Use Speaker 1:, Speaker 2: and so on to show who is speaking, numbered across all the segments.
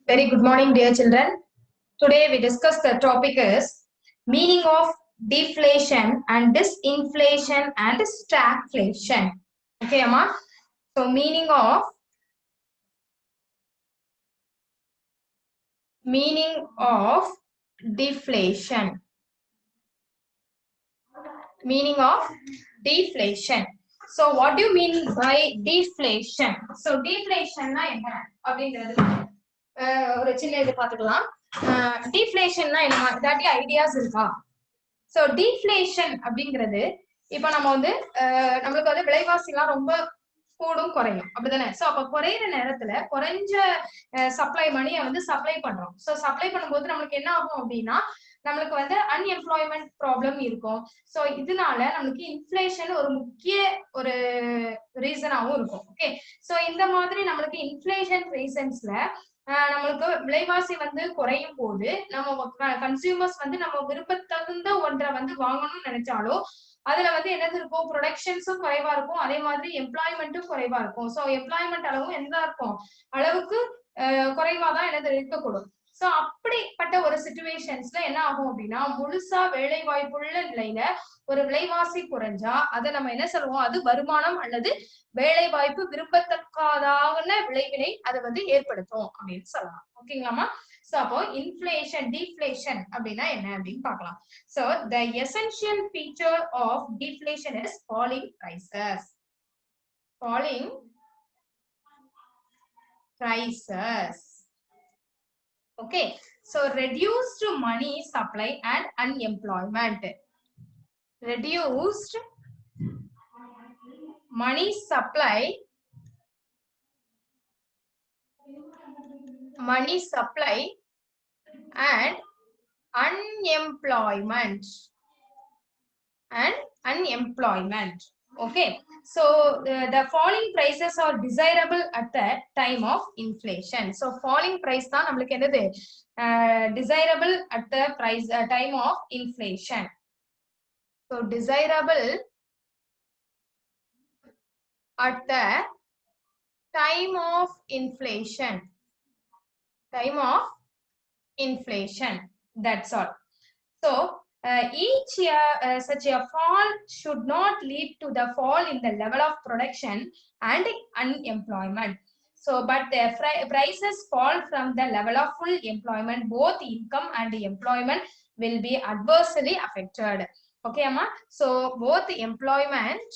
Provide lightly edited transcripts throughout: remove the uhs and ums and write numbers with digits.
Speaker 1: Very good morning, dear children. Today we discuss the topic is meaning of deflation and disinflation and stagflation. Okay, Amma? So meaning of deflation. Meaning of deflation. So what do you mean by deflation? So deflation na enna அப்படிங்கிறது ஒரு சின்ன இது பாத்துக்கலாம். deflationனா என்ன இதாட்டி ideas இருக்கா? So deflation அப்படிங்கிறது இப்போ நம்ம வந்து நம்மளுக்கு வந்து விலைவாசிலாம் ரொம்ப கூடும் குறையும் அப்படிதானே. சோ அப்ப குறையிற நேரத்துல குறைஞ்ச சப்ளை மணியை வந்து சப்ளை பண்றோம். சோ சப்ளை பண்ணும்போது நம்மளுக்கு என்ன ஆகும் அப்படின்னா நம்மளுக்கு வந்து அன்எம்ப்ளாய்மெண்ட் ப்ராப்ளம் இருக்கும். சோ இதனால நம்மளுக்கு இன்ஃப்ளேஷன் ஒரு முக்கிய ஒரு ரீசனாவும் இருக்கும். ஓகே, சோ இந்த மாதிரி நம்மளுக்கு இன்ஃப்ளேஷன் ரீசன்ஸ்ல நம்மளுக்கு விலைவாசி வந்து குறையும் போது நம்ம கன்சியூமர்ஸ் வந்து நம்ம விருப்பத்தகுந்த ஒன்றை வந்து வாங்கணும்னு நினைச்சாலோ அதுல வந்து என்னது இருக்கும், ப்ரொடக்ஷன்ஸும் குறைவா இருக்கும், அதே மாதிரி எம்ப்ளாய்மெண்ட்டும் குறைவா இருக்கும். சோ எம்ப்ளாய்மெண்ட் அளவும் என்ன இருக்கும், அளவுக்கு குறைவாதான் என்னது இருக்கக்கூடும். சோ அப்படிப்பட்ட ஒரு சிச்சுவேஷன்ஸ்ல என்ன ஆகும் அப்படின்னா முழுசா வேலை வாய்ப்புள்ள நிலையில ஒரு விலைவாசி குறைஞ்சா அதை நம்ம என்ன சொல்லுவோம், அது வருமானம் அல்லது வேலை வாய்ப்பு விரும்பத்தக்காதான விளைவினை அதை வந்து ஏற்படுத்தும் அப்படின்னு சொல்லலாம். ஓகேங்களாமா? சோ அப்போ இன்ஃப்ளேஷன் டிஃப்ளேஷன் அப்படின்னா என்ன அப்படின்னு பார்க்கலாம். So the essential feature of deflation is falling prices. Falling prices. Okay, so reduced money supply and unemployment. Reduced money supply and unemployment. Okay, so the falling prices are desirable at the time of inflation. So falling price தான் நம்மளுக்கு என்னது desirable at the time of inflation. So desirable at the time of inflation. That's all. So each year such a fall should not lead to the fall in the level of production and unemployment. So but the prices fall from the level of full employment, both income and employment will be adversely affected. Okay, Amma? So both employment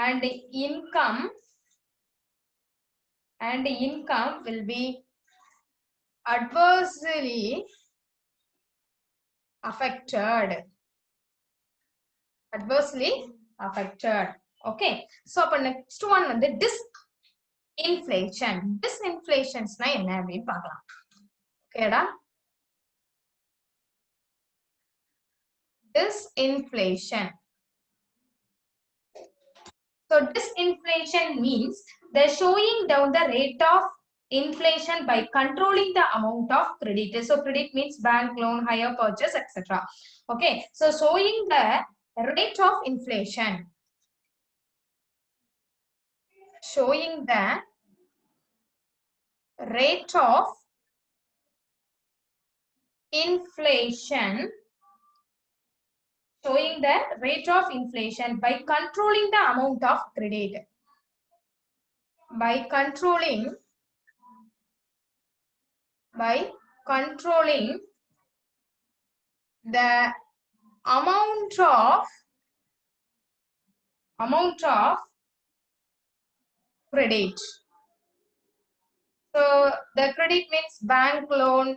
Speaker 1: and income will be adversely affected. Okay, so அப்ப next one வந்து disinflation. Disinflationsனா என்ன அப்படின்னு பார்க்கலாம். ஓகேடா? Disinflation. So disinflation means the showing down the rate of inflation by controlling the amount of credit. So credit means bank loan, hire purchase, etc. Okay, so showing the rate of inflation. Showing the rate of inflation by controlling the amount of credit. By controlling the amount of credit. So the credit means bank loan,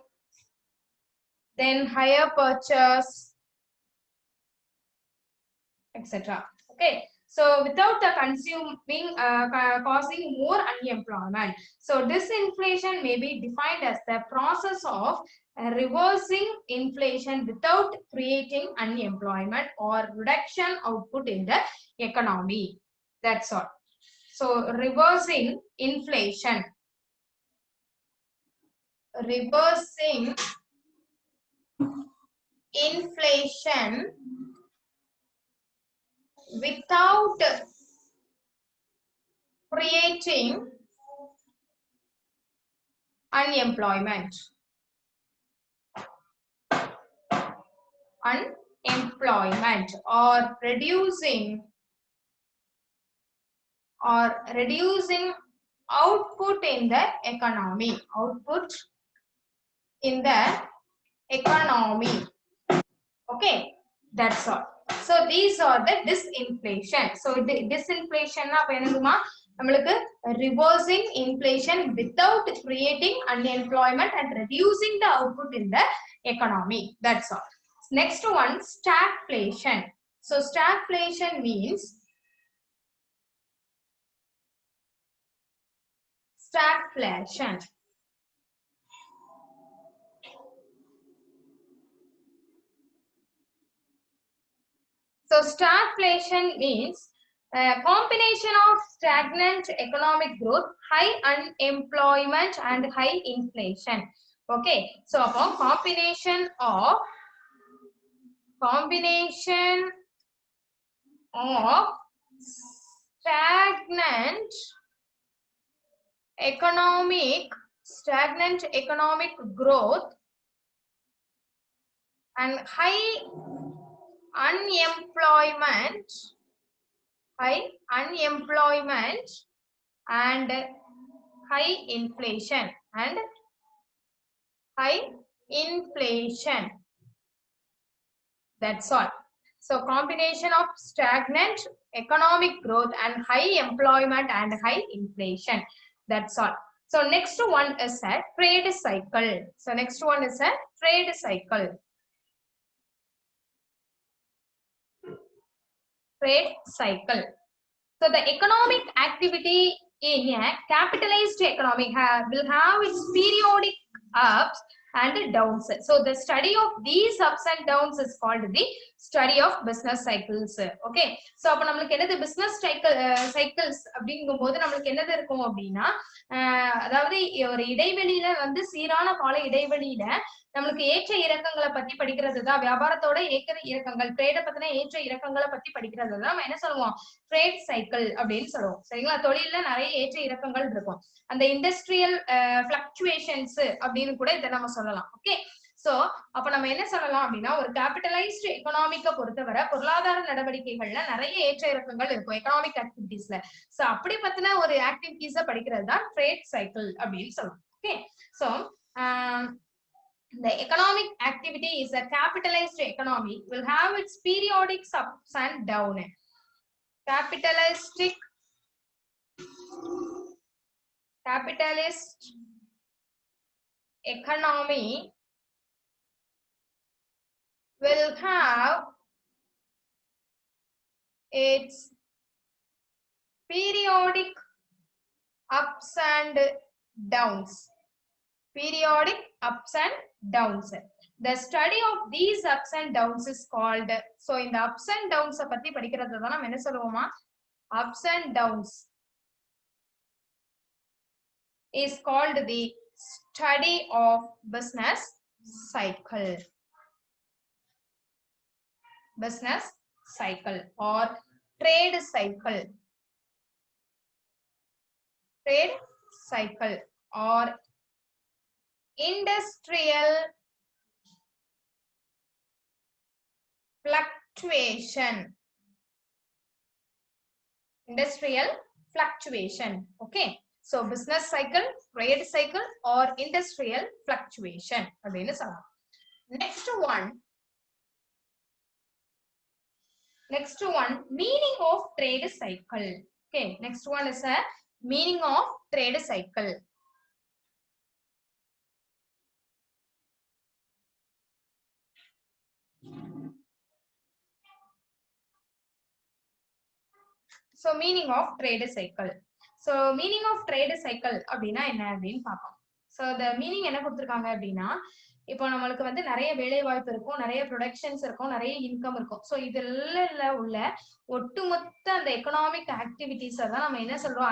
Speaker 1: then hire purchase, etc. Okay, so without the consuming causing more unemployment. So disinflation may be defined as the process of reversing inflation without creating unemployment or reduction output in the economy. That's all. So reversing inflation without creating unemployment or reducing output in the economy. Okay, that's all. So these are the disinflation. So disinflation na appo enaduma namalukku reversing inflation without creating unemployment and reducing the output in the economy. That's all. Next one, stagflation. So stagflation means stagflation. So stagflation means a combination of stagnant economic growth, high unemployment and high inflation. Okay, so upon combination of stagnant economic growth and high unemployment and high inflation That's all. So combination of stagnant economic growth and high employment and high inflation. That's all. So next one is a trade cycle. So next one is a trade cycle. So the economic activity in a capitalized economy will have its periodic ups and downs. So the study of these ups and downs is called the study of business cycles. Okay, so அப்ப நமக்கு என்னது business cycles அப்படிங்கும்போது நமக்கு என்னது இருக்கும் அப்படின்னா அதாவது ஒரு இடைவெளியில வந்து சீரான கால இடைவெளியில நமக்கு ஏற்ற இறக்கங்களை பத்தி படிக்கிறது தான் வியாபாரத்தோட ஏற்ற இறக்கங்கள் ட்ரேட பத்தின ஏற்ற இறக்கங்களை பத்தி படிக்கிறது தான் நம்ம என்ன சொல்லுவோம் ட்ரேட் சைக்கிள் அப்படின்னு சொல்லுவோம். சரிங்களா, தொழில நிறைய ஏற்ற இறக்கங்கள் இருக்கும். அந்த இண்டஸ்ட்ரியல் பிளக்சுவேஷன்ஸ் அப்படின்னு கூட இதை நம்ம சொல்லலாம். ஓகே, சோ அப்ப நம்ம என்ன சொல்லலாம் அப்படின்னா ஒரு கேபிட்டலைஸ்டு எக்கனாமிக்க பொறுத்தவரை பொருளாதார நடவடிக்கைகள்ல நிறைய ஏற்ற இறக்கங்கள் இருக்கும் எக்கனாமிக் ஆக்டிவிட்டீஸ்ல. சோ அப்படி பத்தின ஒரு ஆக்டிவிட்டீஸ படிக்கிறது தான் ட்ரேட் சைக்கிள் அப்படின்னு சொல்லுவோம். Okay, so the economic activity is a capitalized economy will have its periodic ups and downs. Capitalist economy will have its periodic ups and downs. The study of these ups and downs is called, so in the ups and downs பத்தி படிக்கிறது தான் நம்ம என்ன சொல்லுவோமா ups and downs is called the study of business cycle or trade cycle or industrial fluctuation. Okay, so business cycle, trade cycle or industrial fluctuation அப்படினு சொல்லலாம். Next one meaning of trade cycle. Okay, next one is a meaning of trade cycle. So meaning of trade cycle. So meaning of trade cycle அப்படினா என்ன அப்படினு பார்ப்போம். So the meaning என்ன கொடுத்திருக்காங்க அப்படினா இப்போ நமக்கு வந்து நிறைய வேலை வாய்ப்பு இருக்கும், நிறைய ப்ரொடக்ஷன்ஸ் இருக்கும், நிறைய இன்கம் இருக்கும். ஸோ இதெல்லாம் உள்ள ஒட்டுமொத்த அந்த எக்கனாமிக் ஆக்டிவிட்டிஸை தான் நம்ம என்ன சொல்றோம்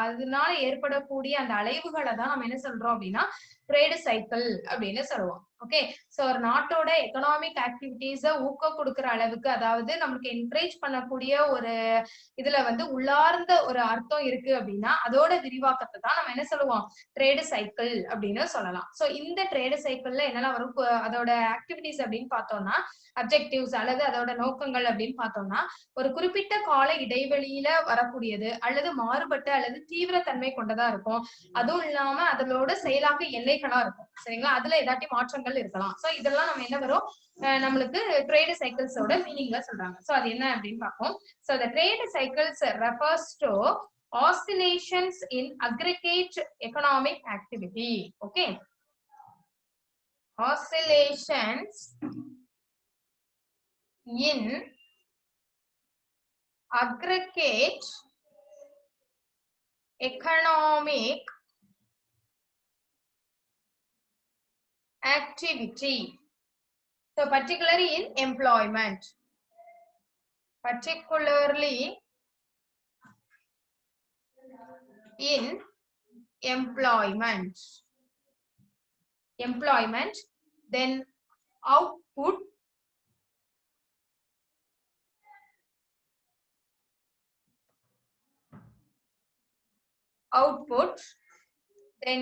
Speaker 1: அதனால ஏற்படக்கூடிய அந்த அலைவுகளை தான் நம்ம என்ன சொல்றோம் அப்படின்னா ட்ரேட் சைக்கிள் அப்படின்னு சொல்லுவோம். ஓகே. சோ ஒரு நாட்டோட எக்கனாமிக் ஆக்டிவிட்டீஸ ஊக்கம் கொடுக்கிற அளவுக்கு, அதாவது நமக்கு என்கரேஜ் பண்ணக்கூடிய ஒரு இதுல வந்து உள்ளார்ந்த ஒரு அர்த்தம் இருக்கு அப்படின்னா அதோட விரிவாக்கத்தை தான் நம்ம என்ன சொல்லுவோம், ட்ரேடு சைக்கிள் அப்படின்னு சொல்லலாம். சோ இந்த ட்ரேடு சைக்கிள்ல என்னெல்லாம் வரும், அதோட ஆக்டிவிட்டீஸ் அப்படின்னு பார்த்தோம்னா அப்ஜெக்டிவ்ஸ் அல்லது அதோட நோக்கங்கள் அப்படின்னு பார்த்தோம்னா ஒரு குறிப்பிட்ட கால இடைவெளியில வரக்கூடியது அல்லது மாறுபட்ட அல்லது தீவிரத்தன்மை கொண்டதா இருக்கும். அதுவும் இல்லாம அதோட செயலாக்க எல்லைகளா இருக்கும். சரிங்களா, அதுல ஏதாட்டி மாற்றங்கள் இருக்கலாம். சோ இதெல்லாம் நம்ம என்ன வரும், நம்மளுக்கு ட்ரேடு சைக்கிள்ஸோட மீனிங்ல சொல்றாங்க. சோ அது என்ன அப்படின்னு பார்ப்போம். So the trade cycles refers to oscillations in aggregate economic activity. Okay, oscillations in aggregate economic activity. So particularly in employment. Particularly in employment. Employment, then output, then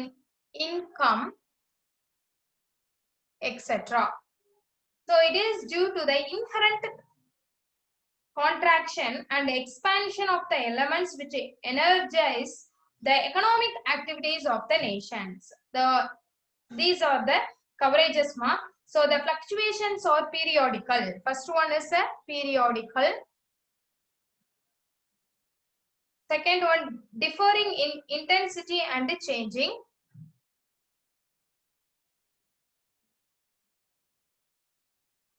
Speaker 1: income, etc. So it is due to the inherent contraction and expansion of the elements which energize the economic activities of the nations. These are the coverages ma. So the fluctuations are periodical. First one is a periodical. Second one, differing in intensity and changing.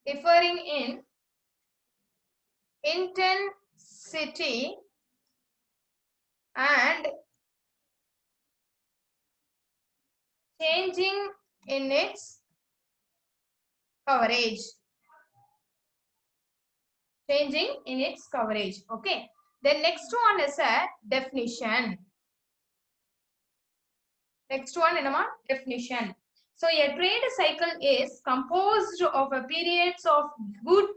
Speaker 1: Differing in intensity and changing in its coverage. Changing in its coverage. Okay. Then next one is a definition. Next one is a definition. So a trade cycle is composed of a periods of good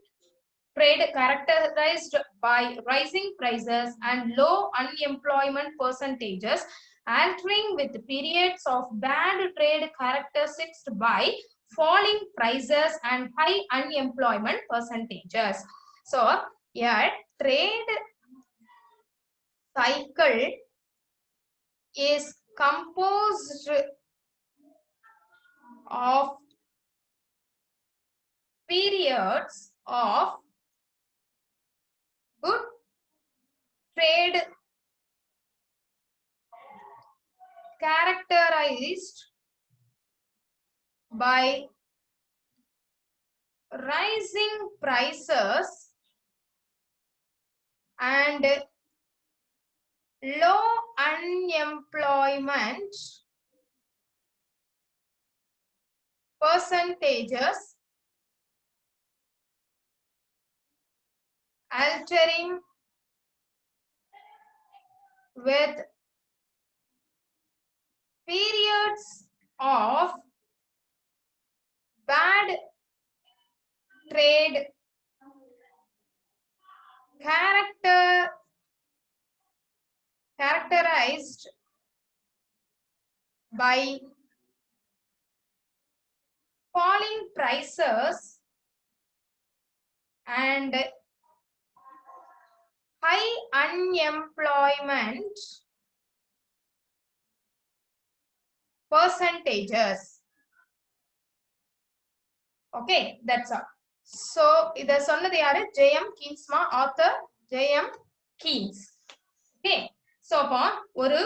Speaker 1: trade characterized by rising prices and low unemployment percentages, altering with periods of bad trade characterized by falling prices and high unemployment percentages. So a trade cycle is composed of periods of good trade characterized by rising prices and low unemployment percentages, altering with periods of bad trade characterized by falling prices and high unemployment percentages. Okay, that's all. So இத சொன்னது யாரு, JM கீன்ஸ்மா, author JM Keynes. Okay, so அப்போ ஒரு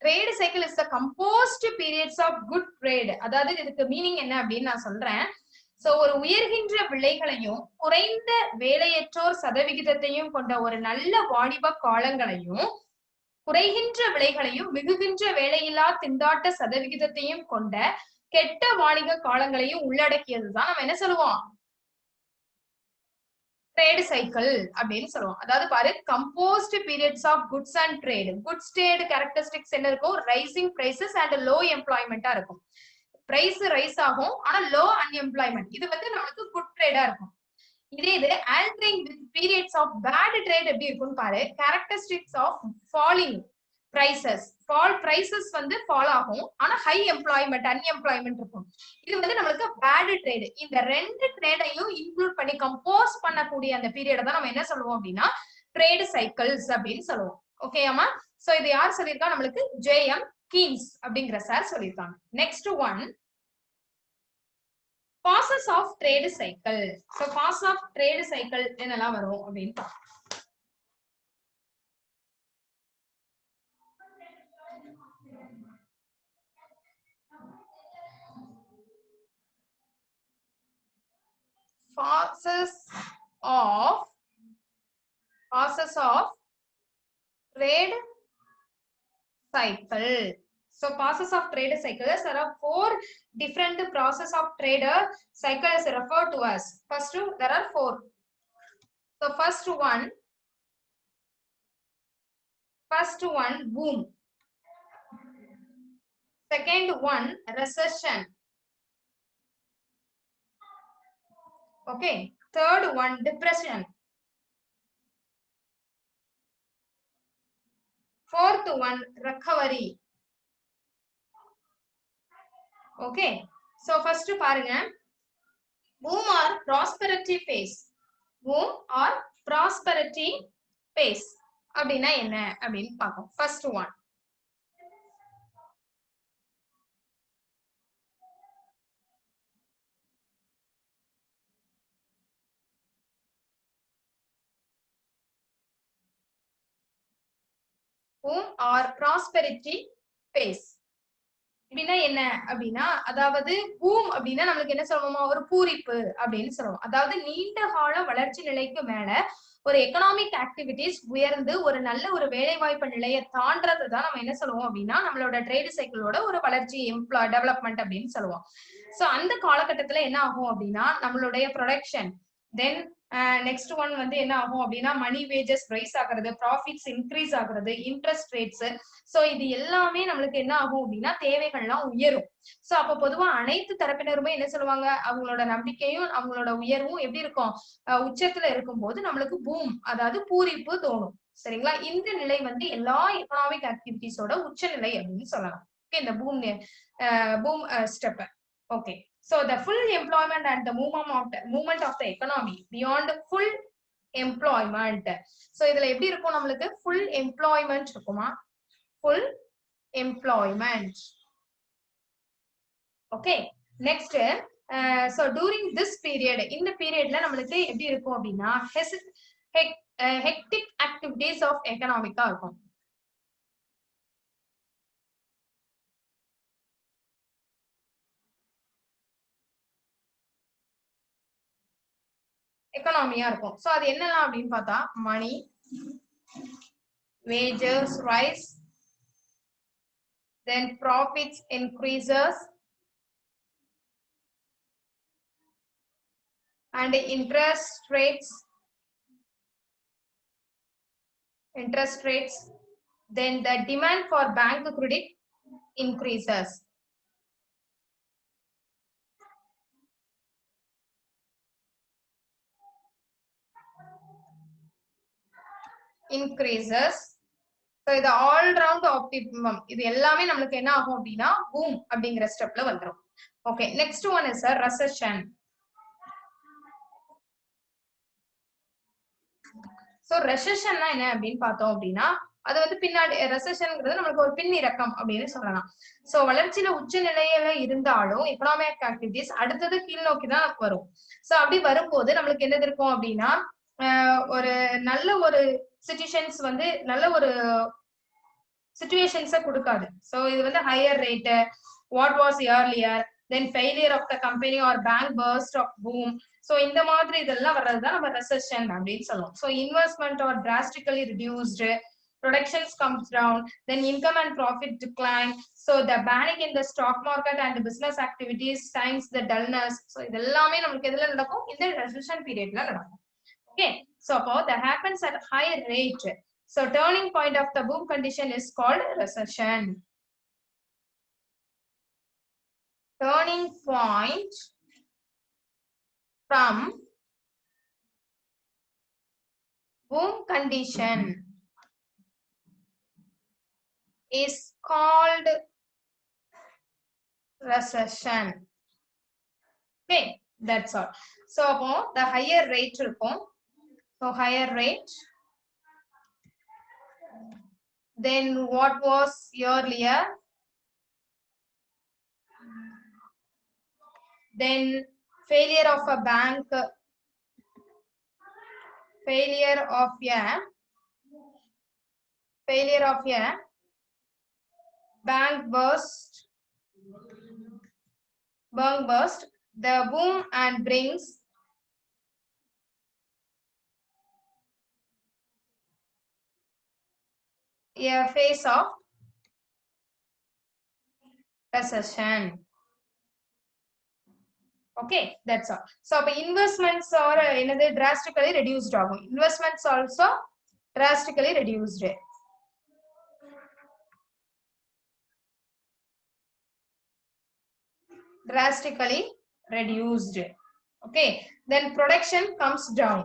Speaker 1: trade cycle is the composed periods of good trade. அதாவது இதுக்கு meaning என்ன அப்படின்னு நான் சொல்றேன். சோ ஒரு உயர்கின்ற விலைகளையும் குறைந்த வேலையற்றோர் சதவிகிதத்தையும் கொண்ட ஒரு நல்ல வாணிப காலங்களையும் குறைகின்ற விலைகளையும் மிகுகின்ற வேலையில்லா திண்டாட்ட சதவிகிதத்தையும் கொண்ட கெட்ட வாணிக காலங்களையும் உள்ளடக்கியதுதான் நம்ம என்ன சொல்லுவோம், ட்ரேட் சைக்கிள் அப்படின்னு சொல்லுவோம். அதாவது பாரு, compost periods of goods and trade. Goods trade characteristics என்ன இருக்கும், ரைசிங் பிரைசஸ் அண்ட் லோ எம்ப்ளாய்மெண்டா இருக்கும். பிரைஸ் ரைஸ் ஆகும் ஆனா லோ அன்எம்ப்ளாய்மெண்ட் இது வந்து நமக்கு குட் ட்ரேடா இருக்கும். இதே இது altering with periods of bad trade எப்படி இருக்கும்னு பாரு. characteristics of falling prices prices வந்து fall ஆகும் ஆனா ஹை எம்ப்ளாய்மெண்ட் அன்எம்ப்ளாய்மெண்ட் இருக்கும். இது வந்து நமக்கு பேட் ட்ரேட். இந்த ரெண்டு ட்ரேடையும் இன்க்ளூட் பண்ணி கம்போஸ் பண்ணக்கூடிய அந்த பீரியட் தான் நம்ம என்ன சொல்லுவோம் அப்படின்னா ட்ரேட் சைக்கிள்ஸ் அப்படின்னு சொல்லுவோம். ஓகேயாமா? சோ இது யார் சொல்லியிருக்கா? நம்மளுக்கு ஜேஎம் கீன்ஸ் அப்படிங்கிற சார் சொல்லியிருக்காங்க. Next one phases of trade cycle. So phases of trade cycle என்னெல்லாம் வரும் அப்படின்னு பார்ப்போம். Phases of trade cycle. So process of trade cycle, there are 4 different process of trade cycle is referred to as. First, there are 4. So first one boom. Second one recession. Okay. Third one depression. Fourth one recovery. Okay. So first பாருங்க boom or prosperity phase. Boom or prosperity phase அப்படின்னா என்ன அப்படின்னு பார்ப்போம். First one. Boom or prosperity phase. அப்படின்னா என்ன அப்படின்னா அதாவது boom அப்படின்னா நம்மளுக்கு என்ன சொல்லுவோமா ஒரு பூரிப்பு அப்படின்னு சொல்லுவோம். அதாவது நீண்ட கால வளர்ச்சி நிலைக்கு மேல ஒரு எக்கனாமிக் ஆக்டிவிட்டிஸ் உயர்ந்து ஒரு நல்ல ஒரு வேலை வாய்ப்பு நிலையை தாண்டறது தான் நம்ம என்ன சொல்லுவோம் அப்படின்னா நம்மளோட ட்ரேட் சைக்கிளோட ஒரு வளர்ச்சி டெவலப்மெண்ட் அப்படின்னு சொல்லுவோம். சோ அந்த காலகட்டத்துல என்ன ஆகும் அப்படின்னா நம்மளுடைய ப்ரொடக்ஷன் தென் நெக்ஸ்ட் ஒன் வந்து என்ன ஆகும் அப்படின்னா மணி வேஜஸ் ரைஸ் ஆகுறது, ப்ராஃபிட்ஸ் இன்க்ரீஸ் ஆகுறது, இன்ட்ரெஸ்ட் ரேட்ஸ். சோ இது எல்லாமே நம்மளுக்கு என்ன ஆகும் அப்படின்னா தேவைகள்லாம் உயரும். சோ அப்ப பொதுவா அனைத்து தரப்பினருமே என்ன சொல்லுவாங்க அவங்களோட நம்பிக்கையும் அவங்களோட உயர்வும் எப்படி இருக்கும் உச்சத்துல இருக்கும் போது நம்மளுக்கு பூம் அதாவது பூரிப்பு தோணும். சரிங்களா? இந்த நிலை வந்து எல்லா எக்கனாமிக் ஆக்டிவிட்டிஸோட உச்சநிலை அப்படின்னு சொல்லலாம். ஓகே, இந்த boom step. Okay, so the full employment and the movement of the economy beyond full employment. so இதுல எப்படி இருக்கும் நம்மளுக்கு full employment இருக்குமா? full employment. okay, next so during this period இந்த பீரியட்ல நம்மளுக்கு எப்படி இருக்கும் அப்படின்னா hectic activities of economic-ஆ இருக்கும். எக்கனாமியா இருக்கும். சோ அது என்னலாம் அப்படின்னு பார்த்தா மணி wages rise, then profits increases and interest rates, then the demand for bank credit increases. So இது ஆல் ரவுண்ட் ஆப்டிமம் இது எல்லாமே நம்மளுக்கு என்ன ஆகும் அப்படின்னா பூம் அப்படிங்கிற ஸ்டெப்ல வந்துரும். Okay, next one is recession. So ரெசெஷன்னா என்ன அப்படின்னு பார்த்தோம் அப்படின்னா அது வந்து பின்னாடி ரெசெஷன்ங்கிறது நம்மளுக்கு ஒரு பின் இறக்கம் அப்படின்னு சொல்லலாம். சோ வளர்ச்சியில உச்ச நிலையில இருந்தாலும் எக்கனாமிக் ஆக்டிவிட்டிஸ் அடுத்தது கீழ் நோக்கி தான் வரும். சோ அப்படி வரும்போது நம்மளுக்கு என்ன இருக்கும் அப்படின்னா ஒரு நல்ல ஒரு சிச்சுவேஷன்ஸ் வந்து நல்ல ஒரு சிச்சுவேஷன்ஸை கொடுக்காது. சோ இது வந்து higher rate, what was earlier, then failure of the company or bank burst of boom. So இந்த மாதிரி இதெல்லாம் வர்றதுதான் நம்ம ரெசெஷன் அப்படின்னு சொல்லுவோம். So investment are drastically reduced, productions comes down, then income and profit decline. So the panic in the stock market and the business activities times the dullness. So இதெல்லாமே நமக்கு எதுல நடக்கும்? இந்த recession periodல நடக்கும். Okay, so that happens at high rate. So turning point of the boom condition is called recession. turning point from boom condition is called recession. Okay, that's all. So the higher rate இருக்கும். So higher rate. Then what was earlier? Then failure of a bank, failure of a bank burst, the boom and brings a phase of recession. Okay, that's all. So investments are another drastically reduced ஆகும். Investments also drastically reduced. Drastically reduced. Okay, then production comes down.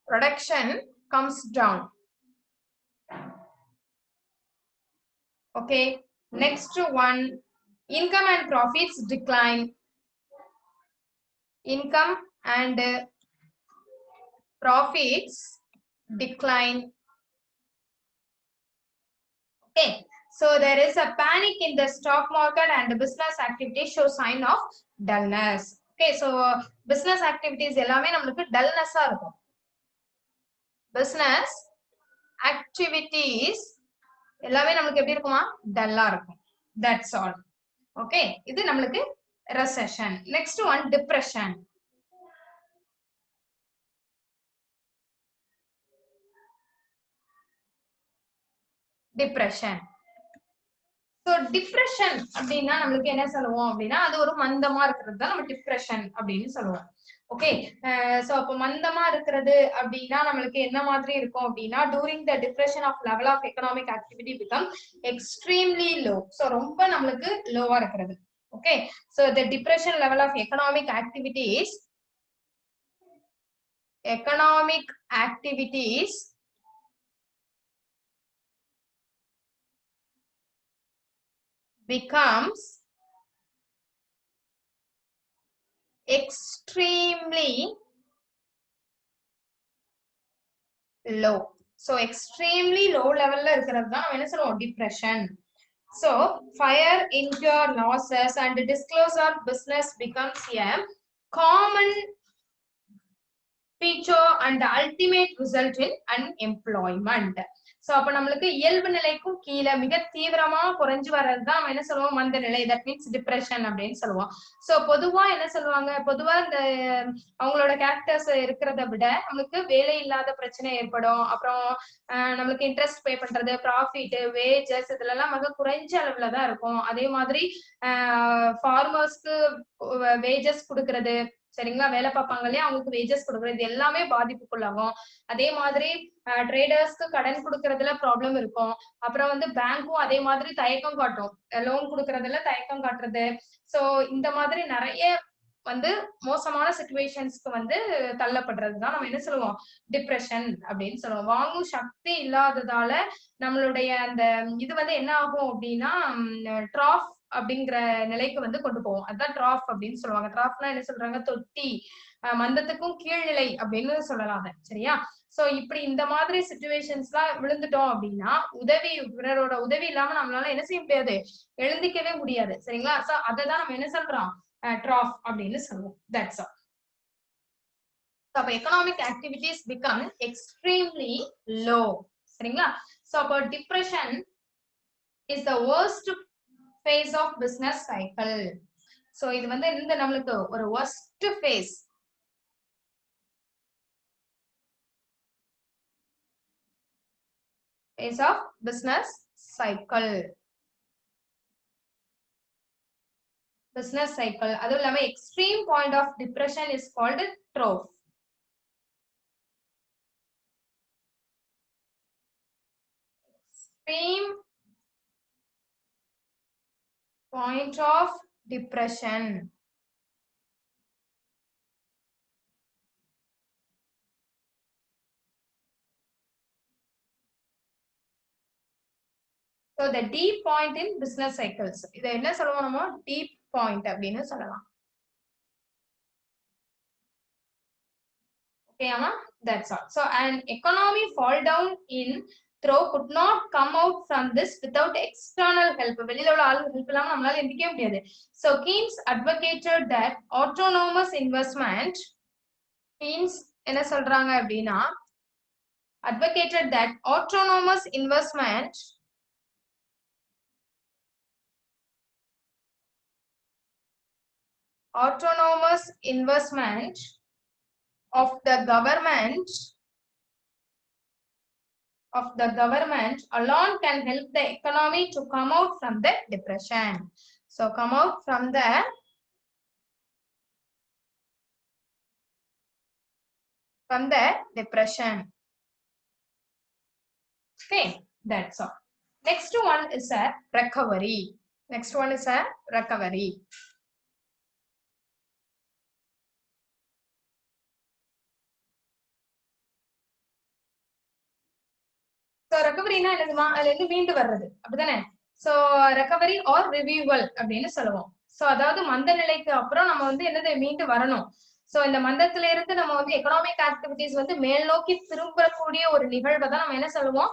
Speaker 1: Production comes down. Okay, next one, income and profits decline. Income and profits decline. Okay, so there is a panic in the stock market and the business activities show sign of dullness. Okay, so business activities எல்லாமே நமக்கு dullness ஆ இருக்கும். Business activities எல்லாமே நமக்கு எப்படி இருக்குமா, dull ஆ இருக்கும். That's all. Okay, இது நமக்கு recession. Next one, depression. Depression. So depression அப்படின்னா நம்மளுக்கு என்ன சொல்லுவோம் அப்படின்னா, அது ஒரு மந்தமா இருக்கிறது தான் நம்ம depression அப்படின்னு சொல்லுவோம். ஓகே, சோ அப்போ மந்தமா இருக்கிறது அப்படின்னா நம்மளுக்கு என்ன மாதிரி இருக்கும் அப்படின்னா, during the depression of level of economic activity become extremely low. So ரொம்ப நம்மளுக்கு லோவா இருக்கிறது. Okay, so the depression level of economic activities becomes extremely low. So extremely low level la இருக்கிறது தான் நம்ம என்ன சொல்லுவோம், depression. So fire, incur losses and disclosure business becomes a common feature and ultimate result in unemployment. So அப்ப நம்மளுக்கு இயல்பு நிலைக்கும் கீழே மிக தீவிரமா குறைஞ்சு வர்றதுதான் நம்ம என்ன சொல்லுவோம், மந்த நிலை. தட் மீன்ஸ் டிப்ரெஷன் அப்படின்னு சொல்லுவோம். சோ பொதுவா என்ன சொல்லுவாங்க, பொதுவா இந்த அவங்களோட கேரக்டர்ஸ் இருக்கிறத விட நம்மளுக்கு வேலை இல்லாத பிரச்சனை ஏற்படும். அப்புறம் நம்மளுக்கு இன்ட்ரெஸ்ட் பே பண்றது, ப்ராஃபிட், வேஜஸ் இதுல எல்லாம் மிக குறைஞ்ச அளவுல தான் இருக்கும். அதே மாதிரி ஃபார்மர்ஸ்க்கு வேஜஸ் கொடுக்கறது, சரிங்களா, வேலை பார்ப்பாங்க இல்லையா, அவங்களுக்கு வேஜஸ் கொடுக்குறது எல்லாமே பாதிப்புக்குள்ளாகும். அதே மாதிரி ட்ரேடர்ஸ்க்கு கடன் கொடுக்கறதுல ப்ராப்ளம் இருக்கும். அப்புறம் வந்து பேங்க்கும் அதே மாதிரி தயக்கம் காட்டும், லோன் கொடுக்கறதுல தயக்கம் காட்டுறது. சோ இந்த மாதிரி நிறைய வந்து மோசமான சிச்சுவேஷன்ஸ்க்கு வந்து தள்ளப்படுறதுதான் நம்ம என்ன சொல்லுவோம், டிப்ரெஷன் அப்படின்னு சொல்லுவோம். வாங்கும் சக்தி இல்லாததால நம்மளுடைய அந்த இது வந்து என்ன ஆகும் அப்படின்னா, ட்ராஃப் அப்படிங்கிற நிலைக்கு வந்து கொண்டு போவோம். அதுதான் ட்ராஃப் அப்படின்னு சொல்லுவாங்க. ட்ராஃப்னா என்ன சொல்றாங்க, தொட்டி, மந்தத்துக்கும் கீழ்நிலை அப்படின்னு சொல்லலாம். சரியா? சோ இப்படி இந்த மாதிரி சிச்சுவேஷன்ஸ் எல்லாம் விழுந்துட்டோம் அப்படின்னா பிறரோட உதவி இல்லாம நம்மளால என்ன செய்ய முடியாது, எழுந்திக்கவே முடியாது. சரிங்களா? சோ அததான் நம்ம என்ன சொல்றோம், ட்ராஃப் அப்படின்னு சொல்லுவோம். That's all. அப்ப economic activities become extremely low. சரிங்களா? சோ அப்போ depression is the worst phase of business cycle. So இது வந்து இந்த நம்மளுக்கு ஒரு worst phase of business cycle. அதுவும் இல்லாம extreme point of depression is called trough. Extreme point of depression. So the deep point in business cycles. இதை என்ன சொல்லுவோம் நம்ம deep point அப்படின்னு சொல்லலாம். Okay, Amma? That's all. So an economy fall down in throw could not come out from this without external help. வெளியில உள்ள ஆள் help இல்லாம நம்மளால எந்திரிக்கவே முடியாது. So Keynes advocated that autonomous investment. Keynes என்ன சொல்றாங்க அப்படின்னா advocated that autonomous investment of the government alone can help the economy to come out from the depression. So come out from the depression. Okay, that's all. Next one is a recovery. So recovery na என்னதுமா அதுல இருந்து மீண்டு வர்றது அப்படிதானே. So recovery or revival அப்படின்னு சொல்லுவோம். So அதாவது மந்த நிலைக்கு அப்புறம் நம்ம வந்து என்னது மீண்டு வரணும். சோ இந்த மந்தத்துல இருந்து நம்ம வந்து எக்கனாமிக் ஆக்டிவிட்டிஸ் வந்து மேல் நோக்கி திரும்பக்கூடிய ஒரு நிகழ்வை தான் நம்ம என்ன சொல்லுவோம்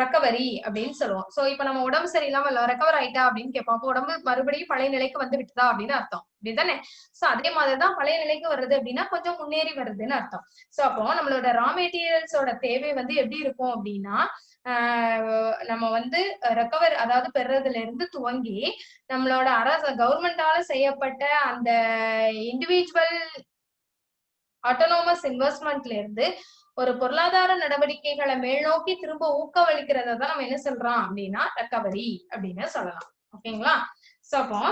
Speaker 1: ரெக்கவரி அப்படின்னு சொல்லுவோம். சோ இப்ப நம்ம உடம்பு சரியில்லாம ரெக்கவர் ஆயிட்டா அப்படின்னு கேட்போம். அப்போ உடம்பு மறுபடியும் பழைய நிலைக்கு வந்து விட்டுதா அப்படின்னு அர்த்தம் அப்படிதானே. சோ அதே மாதிரிதான் பழைய நிலைக்கு வர்றது அப்படின்னா கொஞ்சம் முன்னேறி வருதுன்னு அர்த்தம். சோ அப்போ நம்மளோட ரா மெட்டீரியல்ஸோட தேவை வந்து எப்படி இருக்கும் அப்படின்னா நம்ம வந்து ரெக்கவர் அதாவது பெறதுல இருந்து துவங்கி நம்மளோட கவர்மெண்டால செய்யப்பட்ட அந்த இண்டிவிஜுவல் ஆட்டோனோமஸ் இன்வெஸ்ட்மெண்ட்ல இருந்து ஒரு பொருளாதார நடவடிக்கைகளை மேல் நோக்கி திரும்ப ஊக்கவளிக்கிறத தான் நம்ம என்ன சொல்றோம் அப்படின்னா ரெக்கவரி அப்படின்னு சொல்லலாம். ஓகேங்களா. சோ அப்போ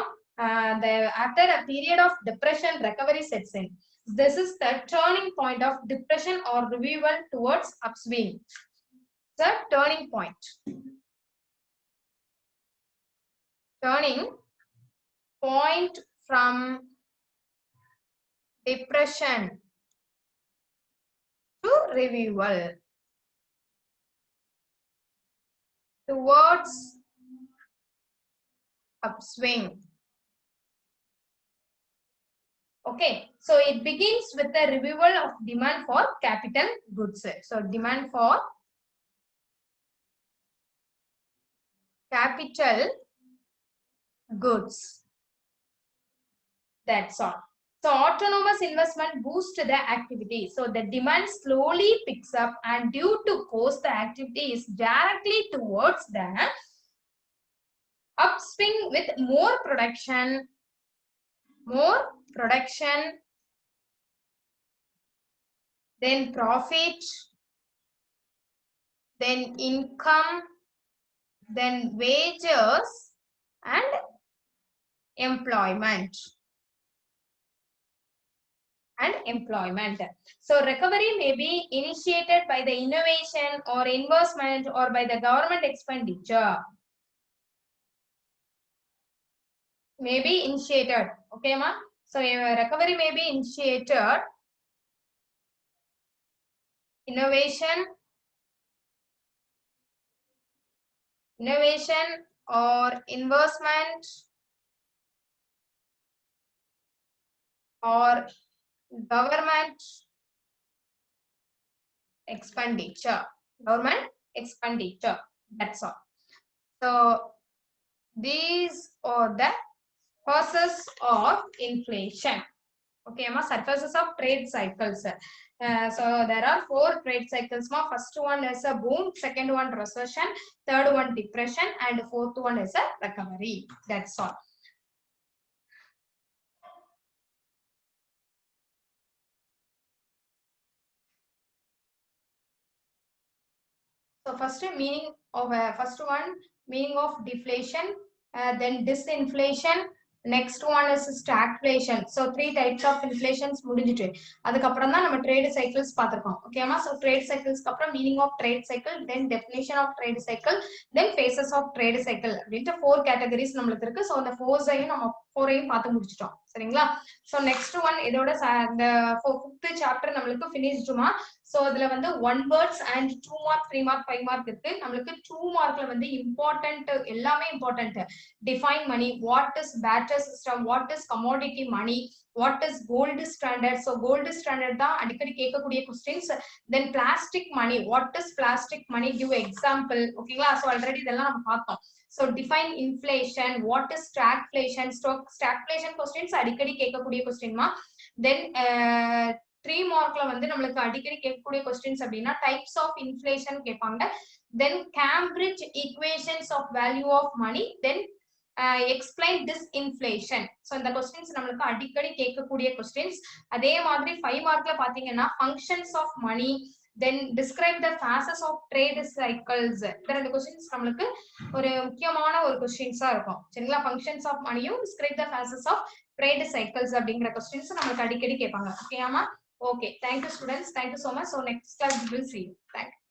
Speaker 1: after a period of depression recovery sets in. This is the turning point of depression or revival towards upswing. The turning point from depression to revival towards upswing. Okay, so it begins with the revival of demand for capital goods. So demand for capital goods. That's all. So autonomous investment boosts the activity. So the demand slowly picks up and due to course the activity is directly towards the upswing with more production, then profit, then income, then wages and employment. So recovery may be initiated by the innovation or investment or by the government expenditure. May be initiated. Okay, ma? So recovery may be initiated. Innovation or investment or government expenditure. That's all. So these are the causes of inflation. Okay, ma, surfaces of trade cycles. So there are 4 trade cycles. Ma, first one is a boom, second one recession, third one depression, and fourth one is a recovery. That's all. So first meaning of deflation, then disinflation, next one is stagflation. So 3 types of inflations முடிஞ்சிட்டு அதுக்கப்புறம் தான் நம்ம trade cycles பார்த்துருக்கோம். ஓகேமா? So trade சைக்கிள்ஸ்க்கு அப்புறம் meaning of trade cycle, then definition of trade cycle, then phases of trade cycle அப்படின்ட்டு 4 categories நம்மளுக்கு இருக்கு. ஸோ அந்த 4ஐயும் நம்ம 4ஐயும் பார்த்து முடிச்சிட்டோம். சரிங்களா? ஸோ நெக்ஸ்ட் ஒன் இதோட இந்த 5th சாப்டர் நம்மளுக்கு ஃபினிஷ்டுமா. ஸோ இதுல வந்து 1 words and 2 mark 3 mark 5 mark இருக்கு. நம்மளுக்கு 2 மார்க்ல வந்து இம்பார்ட்டன்ட் எல்லாமே important. Define money, what is barter system, what is commodity money, what is gold standard. So gold standard தான் அடிக்கடி கேட்கக்கூடிய questions. Then plastic money, what is plastic money, give example. ஓகேங்களா? So already இதெல்லாம் நம்ம பார்த்தோம். So define inflation, what is stagflation. Stagflation questions அடிக்கடி கேட்கக்கூடிய question மா. தென் 3 மார்க்ல வந்து நம்மளுக்கு அடிக்கடி கேட்கக்கூடிய கொஸ்டின்ஸ் அப்படின்னா டைப்ஸ் ஆஃப் இன்ஃப்ளேஷன் கேட்பாங்க. Then Cambridge equations of value of money, then explain this inflation. So இந்த கொஸ்டின்ஸ் நம்மளுக்கு அடிக்கடி கேட்கக்கூடிய கொஸ்டின்ஸ். அதே மாதிரி 5 மார்க்ல பாத்தீங்கன்னா functions of money, then describe the phases of trade cycles. இந்த क्वेश्चंस நமக்கு ஒரு முக்கியமான ஒரு क्वेश्चंसா இருக்கும். சரிங்களா? functions of money-யும் describe the phases of trade cycles அப்படிங்கற क्वेश्चंस நமக்கு அடிக்கடி கேட்பாங்க. ஓகேயாமா? Okay, thank you students, thank you so much. So next class we will see you. Thank you.